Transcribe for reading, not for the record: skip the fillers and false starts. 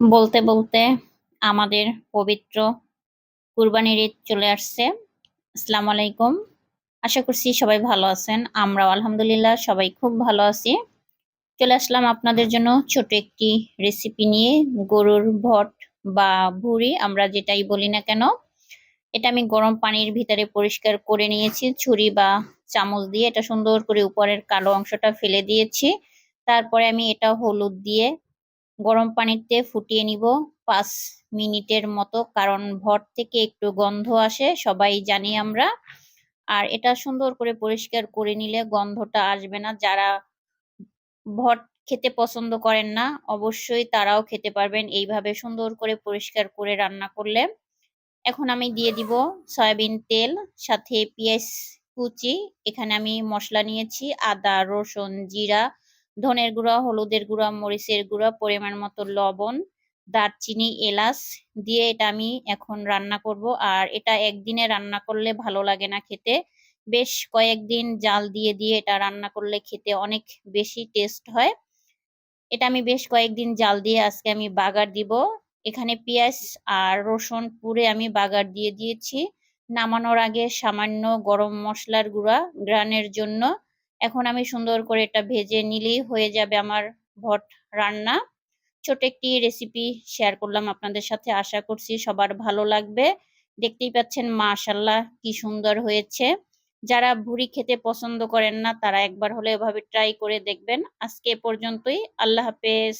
বলতে বলতে আমাদের পবিত্র কুরবানির ঈদ চলে আসছে। আসসালামু আলাইকুম। আশা করছি সবাই ভালো আছেন। আমরাও আলহামদুলিল্লাহ সবাই খুব ভালো আছি। চলে আসলাম আপনাদের জন্য ছোট একটি রেসিপি নিয়ে। গরুর ভট বা ভুঁড়ি আমরা যেটাই বলি না কেন, এটা আমি গরম পানির ভিতরে পরিষ্কার করে নিয়েছি ছুরি বা চামচ দিয়ে। এটা সুন্দর করে উপরের কালো অংশটা ফেলে দিয়েছি। তারপরে আমি এটা হলুদ দিয়ে গরম পানিতে ফুটিয়ে নিব 5 মিনিটের মতো, কারণ ভট থেকে একটু গন্ধ আসে, সবাই জানি আমরা। আর এটা সুন্দর করে পরিষ্কার করে নিলে গন্ধটা আসবে না। যারা ভট খেতে পছন্দ করেন না, অবশ্যই তারাও খেতে পারবেন এইভাবে সুন্দর করে পরিষ্কার করে রান্না করলে। এখন আমি দিয়ে দিব সয়াবিন তেল, সাথে পেঁয়াজ কুচি। এখানে আমি মশলা নিয়েছি আদা, রসুন, জিরা, ধনের গুঁড়া, হলুদের গুঁড়া, মরিচের গুঁড়া, পরিমাণ মতো লবণ, দারচিনি, এলাচ দিয়ে এটা আমি এখন রান্না করব। আর এটা একদিনে রান্না করলে ভালো লাগে না খেতে, বেশ কয়েকদিন জাল দিয়ে দিয়ে এটা রান্না করলে খেতে অনেক বেশি টেস্ট হয়। এটা আমি বেশ কয়েকদিন জাল দিয়ে আজকে আমি বাগার দিব। এখানে পেঁয়াজ আর রসুন পুড়ে আমি বাগার দিয়ে দিয়েছি। নামানোর আগে সামান্য গরম মশলার গুঁড়া গ্রানের জন্য। এখন আমি সুন্দর করে এটা ভেজে নিলেই হয়ে যাবে আমার ভট রান্না। ছোট একটি রেসিপি শেয়ার করলাম আপনাদের সাথে, আশা করছি সবার ভালো লাগবে। দেখতেই পাচ্ছেন মাশাআল্লাহ কি সুন্দর হয়েছে। যারা ভুঁড়ি খেতে পছন্দ করেন না তারা একবার হলে এভাবে ট্রাই করে দেখবেন। আজকে এ পর্যন্তই। আল্লাহ হাফেজ।